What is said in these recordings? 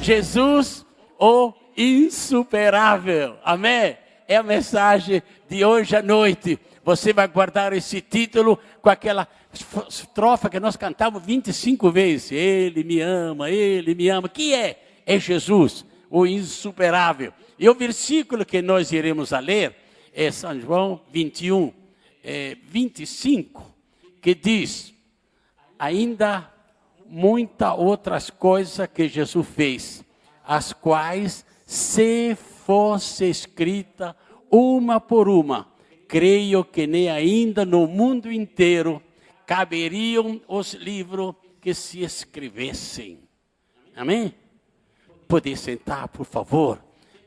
Jesus, o insuperável. Amém? É a mensagem de hoje à noite. Você vai guardar esse título com aquela estrofe que nós cantamos 25 vezes. Ele me ama, Ele me ama. Que é? É Jesus, o insuperável. E o versículo que nós iremos a ler é São João 21, 25, que diz: ainda muitas outras coisas que Jesus fez, as quais, se fosse escrita uma por uma, creio que nem ainda no mundo inteiro caberiam os livros que se escrevessem. Amém? Pode sentar, por favor.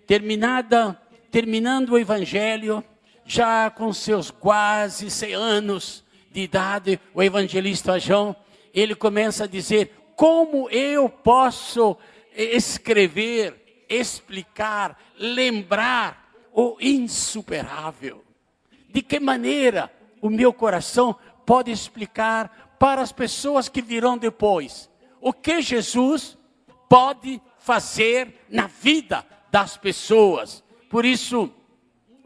Terminando o Evangelho, já com seus quase 100 anos de idade, o evangelista João, ele começa a dizer: como eu posso escrever, explicar, lembrar o insuperável? De que maneira o meu coração pode explicar para as pessoas que virão depois o que Jesus pode fazer na vida das pessoas? Por isso,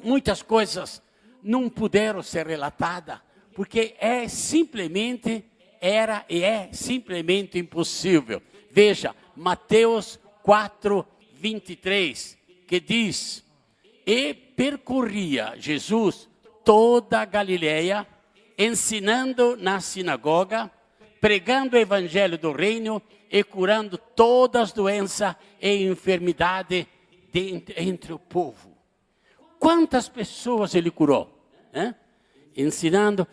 muitas coisas não puderam ser relatadas, porque era e é simplesmente impossível. Veja, Mateus 4, 23, que diz: e percorria Jesus toda a Galileia, ensinando na sinagoga, pregando o evangelho do reino e curando todas as doenças e enfermidades entre o povo. Quantas pessoas ele curou? Ensinando,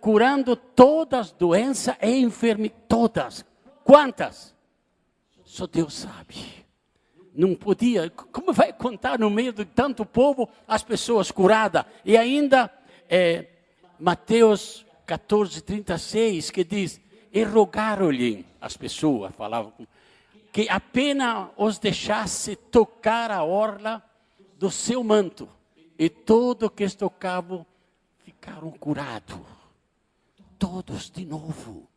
curando todas as doenças e enfermidades. Todas. Quantas? Só Deus sabe. Não podia. Como vai contar no meio de tanto povo as pessoas curadas? E ainda Mateus 14, 36, que diz: e rogaram-lhe as pessoas, falavam, que apenas os deixasse tocar a orla do seu manto, e todos que tocavam ficaram curados. Todos de novo.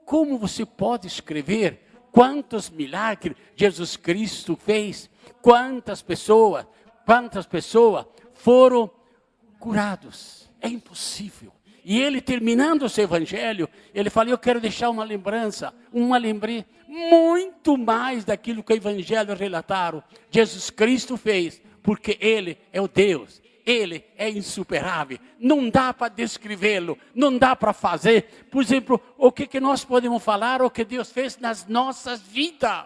Como você pode escrever quantos milagres Jesus Cristo fez? Quantas pessoas foram curados? É impossível. E ele, terminando o seu evangelho, ele fala: eu quero deixar uma lembrança muito mais daquilo que o evangelho relataram. Jesus Cristo fez, porque ele é o Deus. Ele é insuperável, não dá para descrevê-lo, não dá para fazer. Por exemplo, o que nós podemos falar, o que Deus fez nas nossas vidas.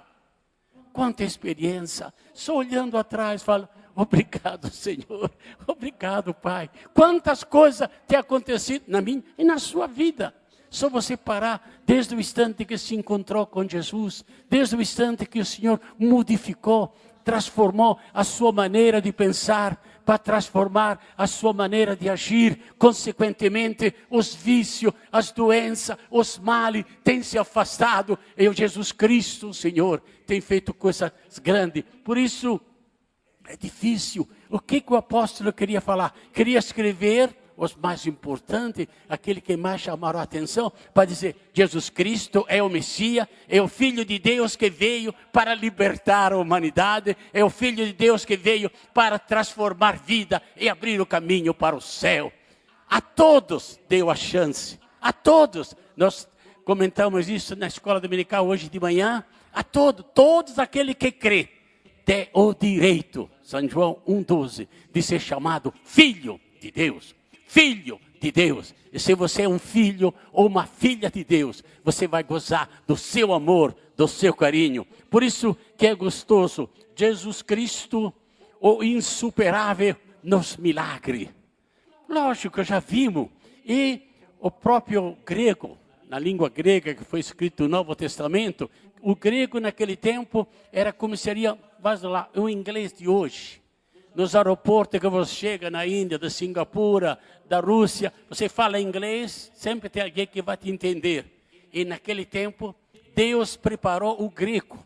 Quanta experiência, só olhando atrás, falo: obrigado, Senhor, obrigado, Pai. Quantas coisas têm acontecido na minha e na sua vida. Só você parar desde o instante que se encontrou com Jesus, desde o instante que o Senhor modificou, transformou a sua maneira de pensar, para transformar a sua maneira de agir. Consequentemente, os vícios, as doenças, os males têm se afastado. E o Jesus Cristo, o Senhor, tem feito coisas grandes. Por isso, é difícil. O que o apóstolo queria falar? Queria escrever os mais importantes, aquele que mais chamaram a atenção, para dizer: Jesus Cristo é o Messias, é o Filho de Deus que veio para libertar a humanidade, é o Filho de Deus que veio para transformar vida e abrir o caminho para o céu. A todos deu a chance, a todos. Nós comentamos isso na escola dominical hoje de manhã. A todos aqueles que crê, tem o direito, São João 1,12, de ser chamado Filho de Deus. Filho de Deus. E se você é um filho ou uma filha de Deus, você vai gozar do seu amor, do seu carinho. Por isso que é gostoso. Jesus Cristo, o insuperável nos milagres. Lógico, já vimos. E o próprio grego, na língua grega que foi escrito o Novo Testamento, o grego naquele tempo era como seria, vamos lá, o inglês de hoje. Nos aeroportos que você chega na Índia, da Singapura, da Rússia, você fala inglês, sempre tem alguém que vai te entender. E naquele tempo, Deus preparou o grego.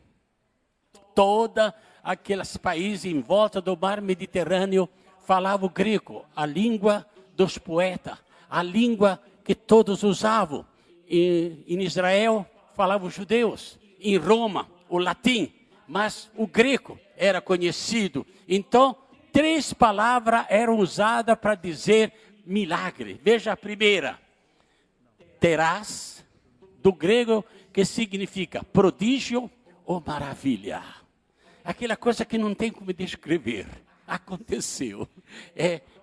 Todos aqueles países em volta do mar Mediterrâneo falavam grego, a língua dos poetas, a língua que todos usavam. Em Israel, falavam judeus. Em Roma, o latim. mas o grego era conhecido. Então, 3 palavras eram usadas para dizer milagre. Veja a primeira, terás, do grego que significa prodígio ou maravilha. Aquela coisa que não tem como descrever. Aconteceu.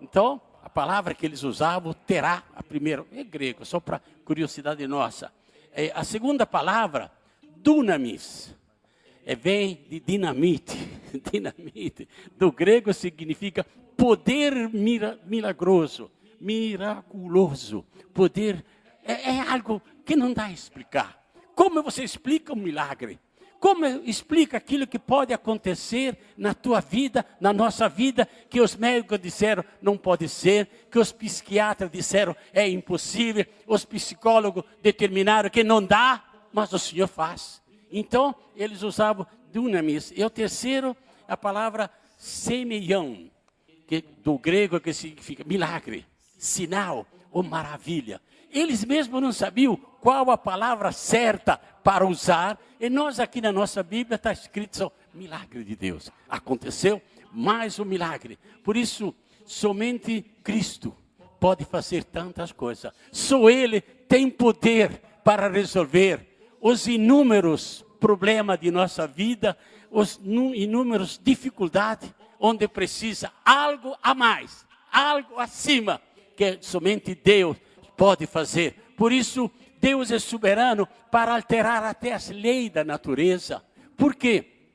Então, a palavra que eles usavam, terá, a primeira, é grego, só para curiosidade nossa. A segunda palavra, dunamis, vem de dinamite. Dinamite, do grego significa poder milagroso, miraculoso. Poder, é algo que não dá a explicar. Como você explica um milagre? Como explica aquilo que pode acontecer na tua vida, na nossa vida, que os médicos disseram não pode ser, que os psiquiatras disseram é impossível, os psicólogos determinaram que não dá, mas o Senhor faz. Então, eles usavam dunamis. E o terceiro, a palavra semeião, que do grego que significa milagre, sinal ou maravilha. Eles mesmos não sabiam qual a palavra certa para usar. E nós aqui na nossa Bíblia está escrito só, milagre de Deus. Aconteceu mais um milagre. Por isso, somente Cristo pode fazer tantas coisas. Só Ele tem poder para resolver os inúmeros problemas de nossa vida, os inúmeros dificuldades, onde precisa algo a mais, algo acima, que somente Deus pode fazer. Por isso, Deus é soberano para alterar até as leis da natureza. Por quê?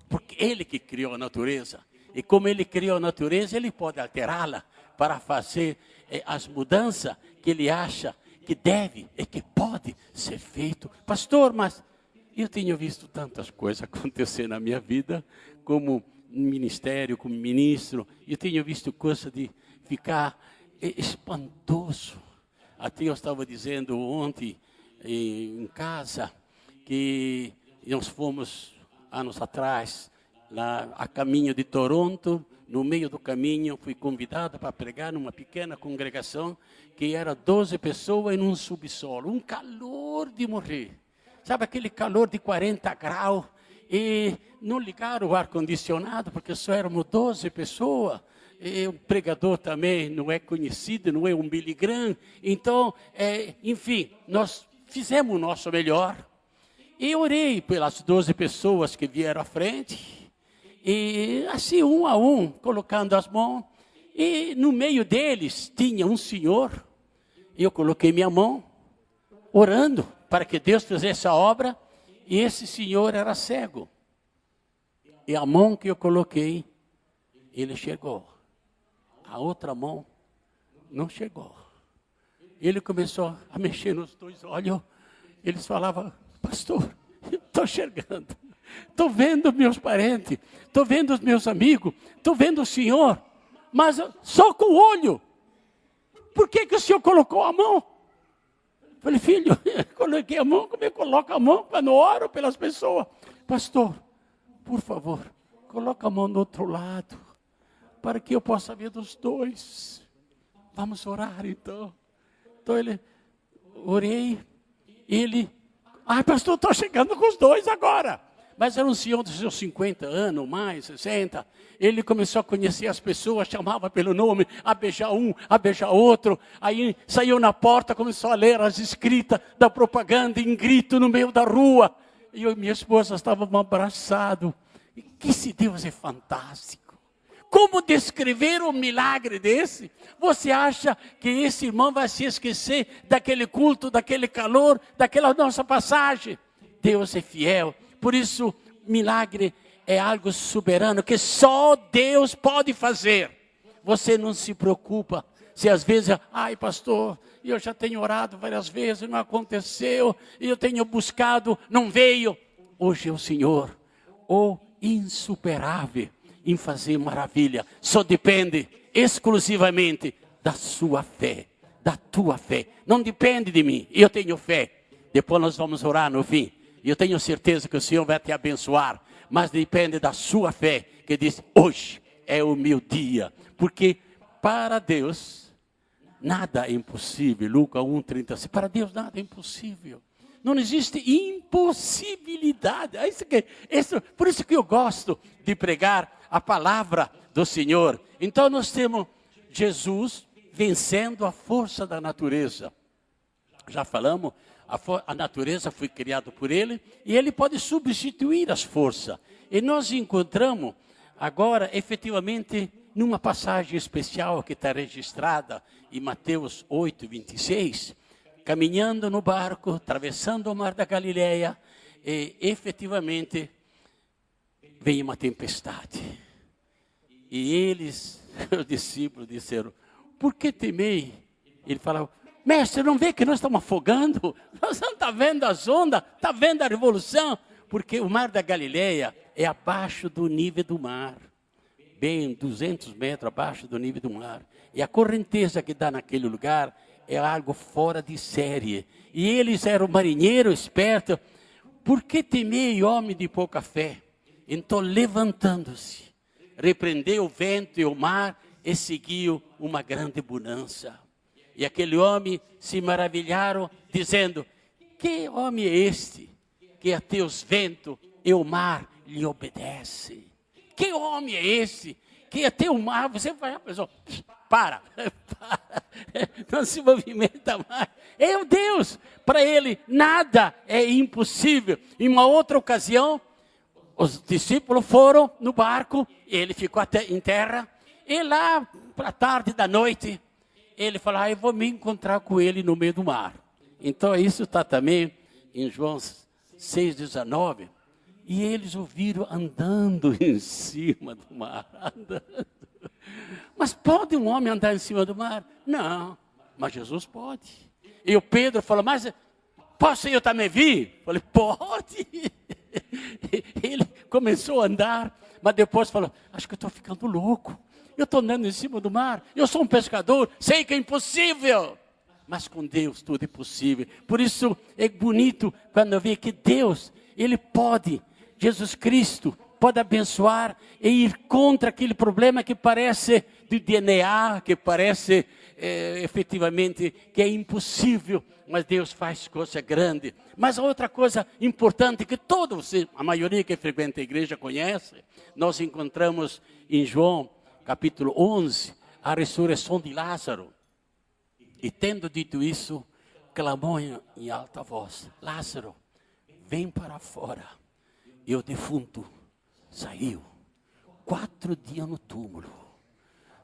Porque Ele que criou a natureza. E como Ele criou a natureza, Ele pode alterá-la para fazer as mudanças que Ele acha que deve e que pode ser feito. Pastor, mas eu tenho visto tantas coisas acontecer na minha vida, como ministério, como ministro. Eu tenho visto coisas de ficar espantoso. Até eu estava dizendo ontem em casa que nós fomos anos atrás lá a caminho de Toronto. No meio do caminho fui convidado para pregar numa pequena congregação que era 12 pessoas em um subsolo, um calor de morrer. Sabe aquele calor de 40 graus? E não ligaram o ar-condicionado porque só éramos 12 pessoas. E o pregador também não é conhecido, não é um Billy Graham. Então, enfim, nós fizemos o nosso melhor. E orei pelas 12 pessoas que vieram à frente. E assim, um a um, colocando as mãos. E no meio deles tinha um senhor. Eu coloquei minha mão, orando para que Deus fizesse a obra. E esse senhor era cego. E a mão que eu coloquei, ele chegou. A outra mão não chegou. Ele começou a mexer nos 2 olhos. Eles falavam, pastor, estou enxergando. Estou vendo meus parentes. Estou vendo os meus amigos. Estou vendo o senhor. Mas só com o olho. Por que o senhor colocou a mão? Eu falei, filho, eu coloquei a mão, como eu coloco a mão quando oro pelas pessoas? Pastor, por favor, coloca a mão do outro lado, para que eu possa ver dos 2. Vamos orar então. Então orei, pastor, estou chegando com os 2 agora. Mas era um senhor dos seus 50 anos, mais 60. Ele começou a conhecer as pessoas, chamava pelo nome, a beijar um, a beijar outro. Aí saiu na porta, começou a ler as escritas da propaganda em grito no meio da rua. E eu e minha esposa estávamos abraçados. E que esse Deus é fantástico. Como descrever um milagre desse? Você acha que esse irmão vai se esquecer daquele culto, daquele calor, daquela nossa passagem? Deus é fiel. Por isso, milagre é algo soberano que só Deus pode fazer. Você não se preocupa se às vezes, pastor, eu já tenho orado várias vezes, não aconteceu, eu tenho buscado, não veio. Hoje é o Senhor, o insuperável em fazer maravilha. Só depende exclusivamente da sua fé, da tua fé. Não depende de mim, eu tenho fé. Depois nós vamos orar no fim. E eu tenho certeza que o Senhor vai te abençoar. Mas depende da sua fé, que diz, hoje é o meu dia. Porque para Deus, nada é impossível. Lucas 1:36. Para Deus nada é impossível. não existe impossibilidade. Por isso que eu gosto de pregar a palavra do Senhor. Então nós temos Jesus vencendo a força da natureza. Já falamos, a natureza foi criada por ele e ele pode substituir as forças. E nós encontramos agora, efetivamente, numa passagem especial que está registrada em Mateus 8, 26, caminhando no barco, atravessando o mar da Galileia, e efetivamente veio uma tempestade. E eles, os discípulos, disseram: por que temei? Ele falava: mestre, não vê que nós estamos afogando? Nós não estamos vendo as ondas, está vendo a revolução? Porque o mar da Galileia é abaixo do nível do mar. Bem 200 metros abaixo do nível do mar. E a correnteza que dá naquele lugar é algo fora de série. E eles eram marinheiros espertos. Por que temei, homem de pouca fé? Então, levantando-se, repreendeu o vento e o mar e seguiu uma grande bonança. E aquele homem se maravilharam, dizendo: que homem é este, que até os ventos e o mar lhe obedecem? Que homem é esse, que até o mar, você vai, a pessoa, para, não se movimenta mais. É o Deus, para ele nada é impossível. Em uma outra ocasião, os discípulos foram no barco, ele ficou em terra, e lá, para a tarde da noite, ele falou: eu vou me encontrar com ele no meio do mar. Então, isso está também em João 6,19. E eles o viram andando em cima do mar. Andando. Mas pode um homem andar em cima do mar? Não, mas Jesus pode. E o Pedro falou: mas posso eu também vir? Falei: pode. Ele começou a andar, mas depois falou: acho que eu estou ficando louco. Eu estou andando em cima do mar. Eu sou um pescador, sei que é impossível. Mas com Deus tudo é possível. Por isso é bonito quando eu vejo que Deus, Ele pode, Jesus Cristo, pode abençoar e ir contra aquele problema que parece de DNA, que parece efetivamente que é impossível. Mas Deus faz coisa grande. Mas a outra coisa importante que a maioria que frequenta a igreja conhece, nós encontramos em João capítulo 11, a ressurreição de Lázaro. E tendo dito isso, clamou em alta voz: Lázaro, vem para fora. E o defunto saiu. 4 dias no túmulo.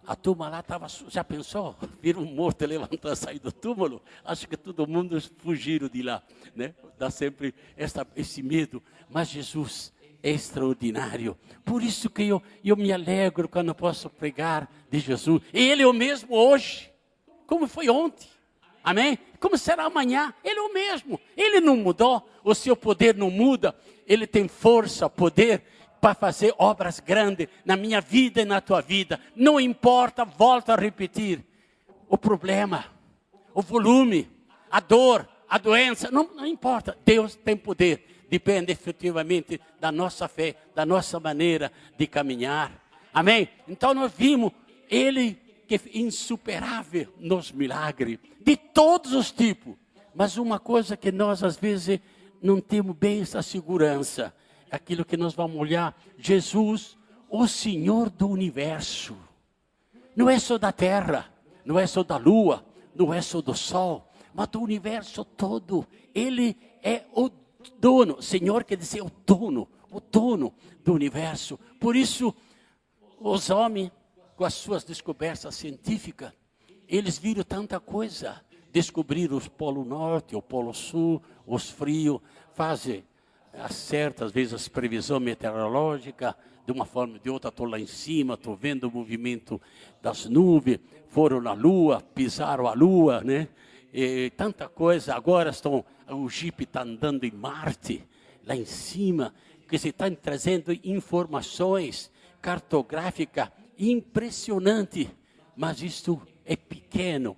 A turma lá estava, já pensou? Viram um morto levantar, sair do túmulo? Acho que todo mundo fugiram de lá, né? Dá sempre esse medo. Mas Jesus é extraordinário. Por isso que eu me alegro quando eu posso pregar de Jesus. E Ele é o mesmo hoje, como foi ontem. Amém? Como será amanhã? Ele é o mesmo. Ele não mudou. O seu poder não muda. Ele tem força, poder para fazer obras grandes na minha vida e na tua vida. Não importa, volto a repetir, o problema, o volume, a dor, a doença, não importa. Deus tem poder. Depende efetivamente da nossa fé, da nossa maneira de caminhar. Amém? Então nós vimos Ele que é insuperável nos milagres, de todos os tipos. Mas uma coisa que nós às vezes não temos bem essa segurança, aquilo que nós vamos olhar: Jesus, o Senhor do universo. Não é só da terra, não é só da lua, não é só do sol, mas do universo todo. Ele é o dono. Senhor quer dizer o dono do universo. Por isso, os homens, com as suas descobertas científicas, eles viram tanta coisa. Descobriram os Polo Norte, o Polo Sul, os frios, fazem certas vezes as previsões meteorológicas, de uma forma ou de outra. Estou lá em cima, estou vendo o movimento das nuvens, foram na Lua, pisaram a Lua, né? E tanta coisa. Agora o Jeep está andando em Marte, lá em cima, que se está trazendo informações cartográficas impressionantes. Mas isto é pequeno,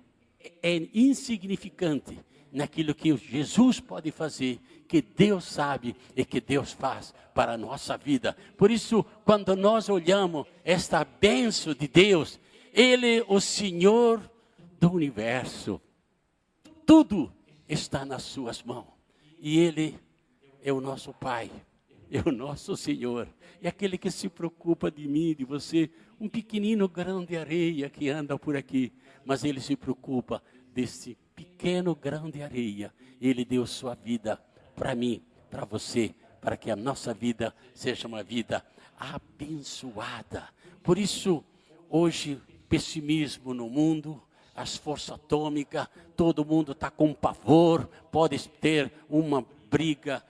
é insignificante naquilo que Jesus pode fazer, que Deus sabe e que Deus faz para a nossa vida. Por isso, quando nós olhamos esta bênção de Deus, Ele é o Senhor do universo. Tudo está nas suas mãos. E Ele é o nosso Pai, é o nosso Senhor. É aquele que se preocupa de mim, de você, um pequenino grão de areia que anda por aqui. Mas Ele se preocupa desse pequeno grão de areia. Ele deu sua vida para mim, para você, para que a nossa vida seja uma vida abençoada. Por isso, hoje, pessimismo no mundo, as forças atômicas, todo mundo está com pavor, pode ter uma briga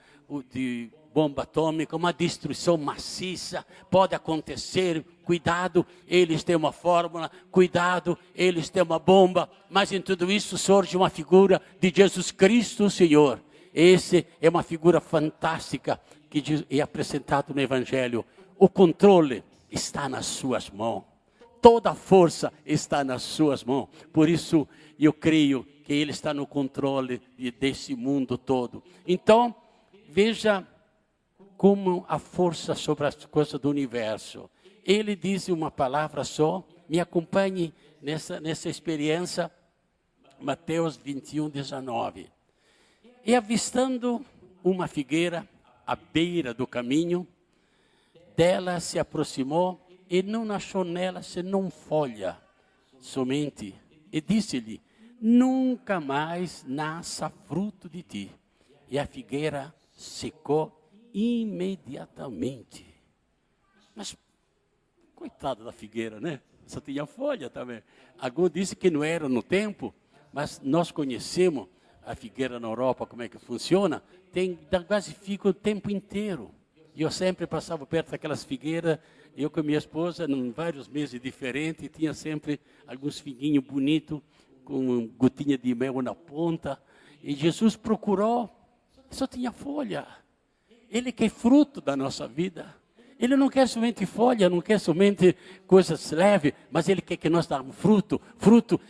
de bomba atômica, uma destruição maciça, pode acontecer, cuidado, eles têm uma fórmula, cuidado, eles têm uma bomba, mas em tudo isso surge uma figura de Jesus Cristo, o Senhor. Esse é uma figura fantástica que é apresentado no Evangelho. O controle está nas suas mãos. Toda a força está nas suas mãos. Por isso, eu creio que Ele está no controle desse mundo todo. Então, veja como a força sobre as coisas do universo. Ele diz uma palavra só, me acompanhe nessa experiência, Mateus 21, 19. E avistando uma figueira à beira do caminho, dela se aproximou e não achou nela senão folha somente. E disse-lhe, nunca mais nasça fruto de ti. E a figueira secou imediatamente. Mas, coitada da figueira, né? Só tinha folha também. Alguns disse que não era no tempo, mas nós conhecemos a figueira na Europa, como é que funciona. Quase fica o tempo inteiro. E eu sempre passava perto daquelas figueiras, eu com minha esposa, em vários meses diferentes, tinha sempre alguns figuinhos bonitos, com gotinha de mel na ponta. E Jesus procurou, só tinha folha. Ele quer fruto da nossa vida. Ele não quer somente folha, não quer somente coisas leves, mas Ele quer que nós damos fruto.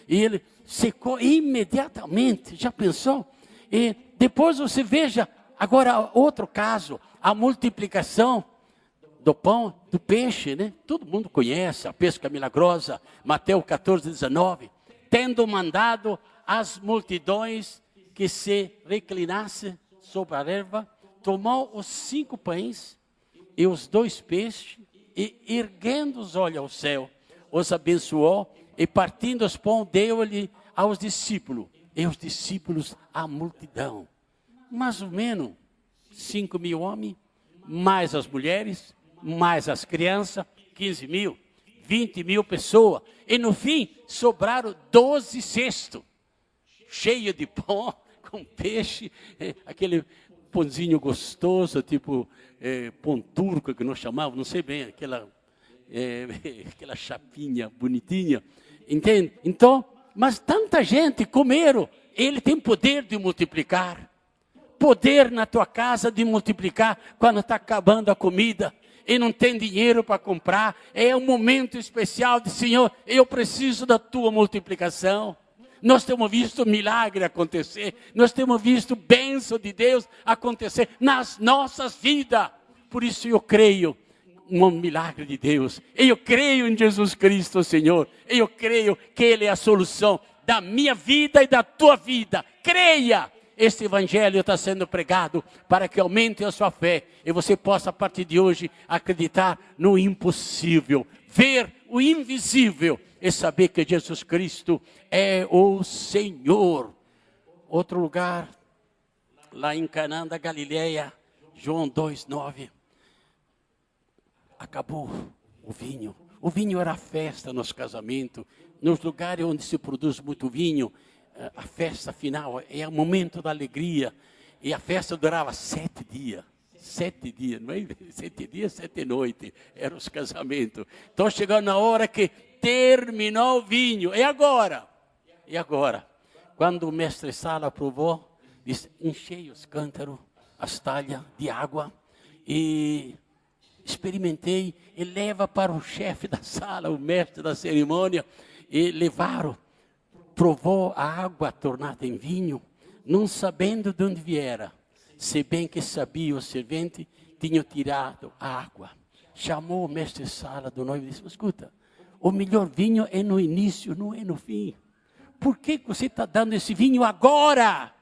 E Ele secou imediatamente. Já pensou? E depois você veja, agora outro caso, a multiplicação do pão, do peixe, né? Todo mundo conhece a pesca milagrosa, Mateus 14, 19. Tendo mandado as multidões que se reclinassem sobre a erva, tomou os 5 pães e os 2 peixes, e erguendo os olhos ao céu, os abençoou, e partindo os pães, deu-lhe aos discípulos, e os discípulos à multidão. Mais ou menos 5.000 homens, mais as mulheres, mais as crianças, 15.000, 20.000 pessoas. E no fim, sobraram 12 cestos, cheios de pão, com peixe, aquele pãozinho gostoso, tipo pão turco, que nós chamávamos, não sei bem, aquela chapinha bonitinha, entende? Então, mas tanta gente comeram, Ele tem poder de multiplicar, poder na tua casa de multiplicar, quando está acabando a comida, e não tem dinheiro para comprar, é um momento especial de Senhor, eu preciso da tua multiplicação. Nós temos visto milagre acontecer, nós temos visto bênção de Deus acontecer nas nossas vidas. Por isso eu creio no milagre de Deus. Eu creio em Jesus Cristo, Senhor. Eu creio que Ele é a solução da minha vida e da tua vida. Creia! Este evangelho está sendo pregado para que aumente a sua fé e você possa, a partir de hoje, acreditar no impossível, ver o invisível e saber que Jesus Cristo é o Senhor. Outro lugar, lá em Canaã da Galileia, João 2:9. Acabou o vinho. O vinho era a festa nos casamentos, nos lugares onde se produz muito vinho. A festa final é o momento da alegria. E a festa durava 7 dias. 7 dias, não é? 7 dias, 7 noites. Eram os casamentos. Então chegou na hora que terminou o vinho. E agora? E agora? Quando o mestre Sala provou, disse, enchei os cântaros, as talhas de água. E experimentei. E leva para o chefe da sala, o mestre da cerimônia. E levaram. Provou a água tornada em vinho, não sabendo de onde viera. Se bem que sabia o servente, tinha tirado a água. Chamou o mestre Sala do noivo e disse, escuta, o melhor vinho é no início, não é no fim. Por que você está dando esse vinho agora?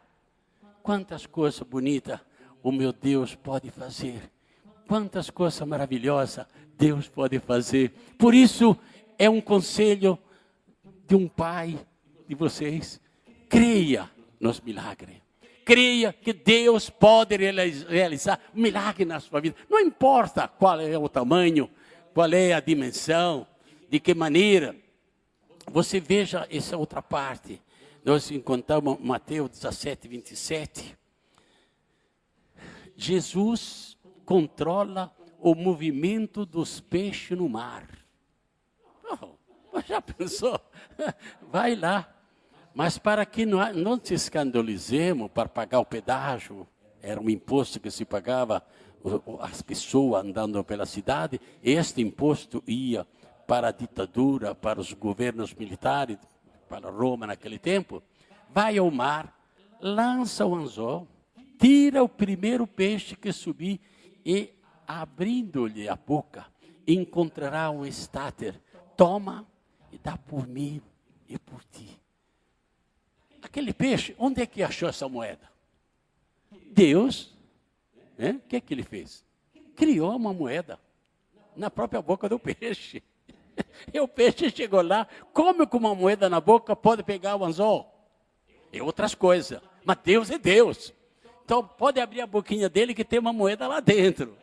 quantas coisas bonitas o meu Deus pode fazer. Quantas coisas maravilhosas Deus pode fazer. Por isso, é um conselho de um pai de vocês. Creia nos milagres. Creia que Deus pode realizar um milagre na sua vida. Não importa qual é o tamanho, qual é a dimensão, de que maneira. Você veja essa outra parte. Nós encontramos Mateus 17, 27. Jesus controla o movimento dos peixes no mar. Oh, já pensou? Vai lá. Mas para que não se escandalizemos para pagar o pedágio, era um imposto que se pagava as pessoas andando pela cidade, este imposto ia para a ditadura, para os governos militares, para Roma naquele tempo. Vai ao mar, lança o anzol, tira o primeiro peixe que subir e, abrindo-lhe a boca, encontrará um estáter. Toma e dá por mim e por ti. Aquele peixe, onde é que achou essa moeda? Deus, o que é que ele fez? Criou uma moeda na própria boca do peixe. E o peixe chegou lá, come com uma moeda na boca, pode pegar o anzol. E outras coisas. Mas Deus é Deus. Então pode abrir a boquinha dele que tem uma moeda lá dentro.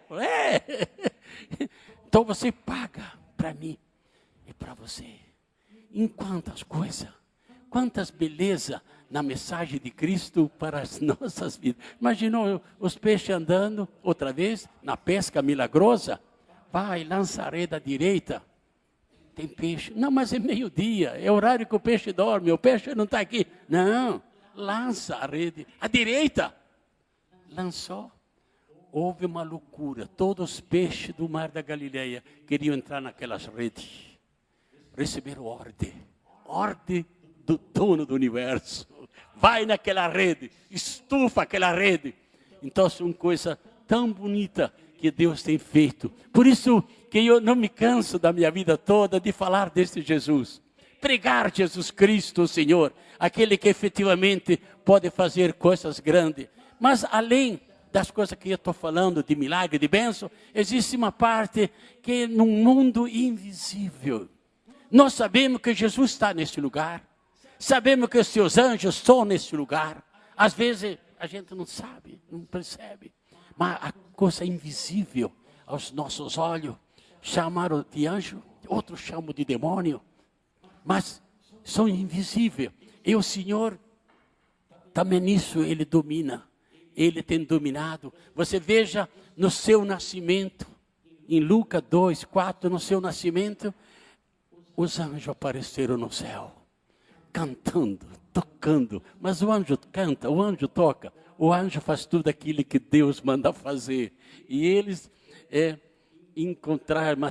Então você paga para mim e para você. Em quantas coisas. Quantas belezas na mensagem de Cristo para as nossas vidas. Imaginou os peixes andando outra vez na pesca milagrosa? Vai, lança a rede à direita. Tem peixe. Não, mas é meio-dia. É o horário que o peixe dorme. O peixe não está aqui. Não, lança a rede à direita. Lançou. Houve uma loucura. Todos os peixes do mar da Galileia queriam entrar naquelas redes. Receberam ordem. Ordem do dono do universo. Vai naquela rede, estufa aquela rede. Então, é uma coisa tão bonita que Deus tem feito. Por isso que eu não me canso da minha vida toda de falar deste Jesus. Pregar Jesus Cristo, o Senhor, aquele que efetivamente pode fazer coisas grandes. Mas além das coisas que eu estou falando, de milagre, de bênção, existe uma parte que é num mundo invisível. Nós sabemos que Jesus está nesse lugar. Sabemos que os seus anjos estão nesse lugar. Às vezes a gente não sabe, não percebe. Mas a coisa invisível aos nossos olhos, chamaram de anjo, outros chamam de demônio. Mas são invisíveis. E o Senhor, também nisso Ele domina. Ele tem dominado. Você veja no seu nascimento, em Lucas 2, 4, no seu nascimento, os anjos apareceram no céu. Cantando, tocando, mas o anjo canta, o anjo toca, o anjo faz tudo aquilo que Deus manda fazer. E eles encontraram,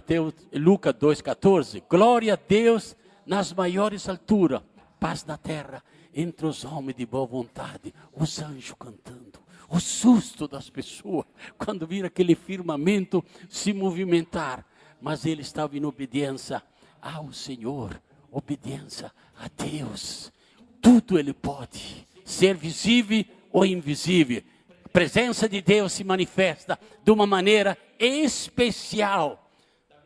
Lucas 2,14, glória a Deus nas maiores alturas, paz na terra, entre os homens de boa vontade, os anjos cantando. O susto das pessoas, quando viram aquele firmamento se movimentar, mas ele estava em obediência ao Senhor, obediência a Deus. Tudo Ele pode, ser visível ou invisível. A presença de Deus se manifesta de uma maneira especial.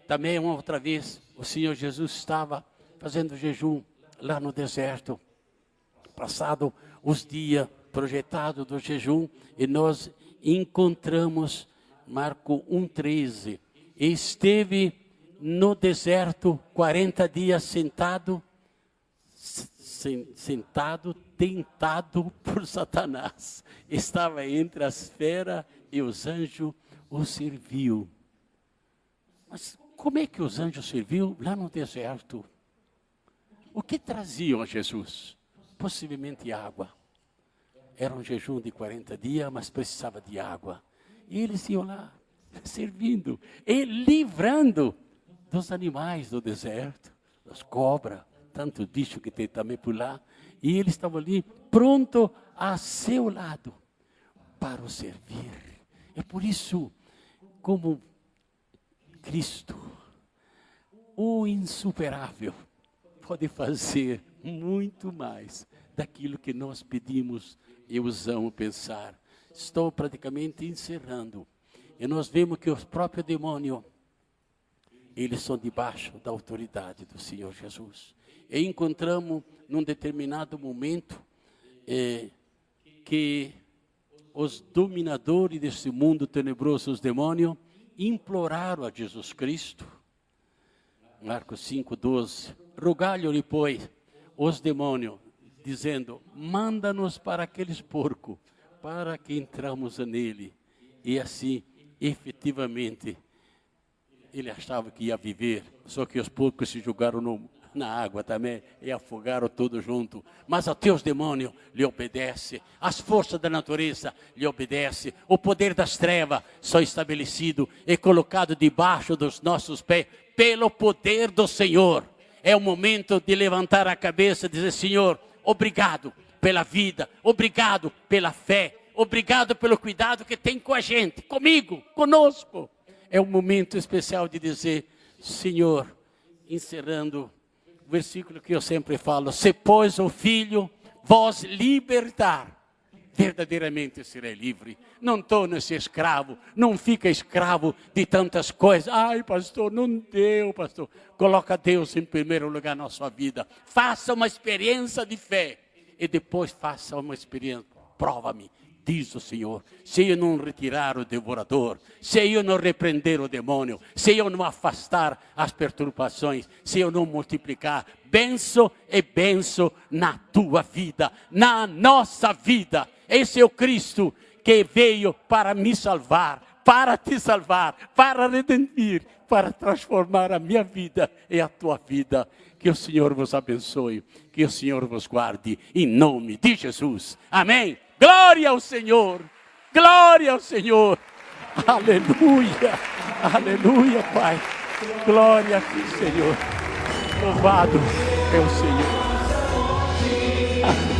Também uma outra vez, o Senhor Jesus estava fazendo jejum lá no deserto. Passado os dias projetados do jejum, e nós encontramos Marcos 1,13. Esteve no deserto 40 dias sentado, tentado por Satanás. Estava entre as feras e os anjos o serviu. Mas como é que os anjos serviu lá no deserto? O que traziam a Jesus? Possivelmente água. Era um jejum de 40 dias, mas precisava de água. E eles iam lá, servindo e livrando dos animais do deserto, das cobras, tanto bicho que tem também por lá. E ele estava ali, pronto a seu lado, para o servir. É por isso, como Cristo, o insuperável, pode fazer muito mais daquilo que nós pedimos e ousamos pensar. Estou praticamente encerrando. E nós vemos que os próprios demônios, eles são debaixo da autoridade do Senhor Jesus. E encontramos num determinado momento que os dominadores desse mundo tenebroso, os demônios, imploraram a Jesus Cristo. Marcos 5:12. Rogai-lhe, pois, os demônios, dizendo: manda-nos para aqueles porcos, para que entramos nele. E assim, efetivamente, ele achava que ia viver, só que os porcos se jogaram na água também e afogaram todos junto. Mas até os demônios lhe obedecem, as forças da natureza lhe obedecem, o poder das trevas só estabelecido e colocado debaixo dos nossos pés pelo poder do Senhor. É o momento de levantar a cabeça e dizer: Senhor, obrigado pela vida, obrigado pela fé, obrigado pelo cuidado que tem com a gente, comigo, conosco. É um momento especial de dizer: Senhor, encerrando o versículo que eu sempre falo: se pois o Filho vos libertar, verdadeiramente serei livre. Não torne-se escravo, não fica escravo de tantas coisas. Ai, pastor, não deu, pastor. Coloca Deus em primeiro lugar na sua vida. Faça uma experiência de fé e depois faça uma experiência. Prova-me, diz o Senhor, se eu não retirar o devorador, se eu não repreender o demônio, se eu não afastar as perturbações, se eu não multiplicar, benção e benção na tua vida, na nossa vida. Esse é o Cristo que veio para me salvar, para te salvar, para redimir, para transformar a minha vida e a tua vida. Que o Senhor vos abençoe, que o Senhor vos guarde, em nome de Jesus. Amém. Glória ao Senhor, glória ao Senhor, aleluia, aleluia, Pai, glória a Ti, Senhor, louvado é o Senhor. Amém.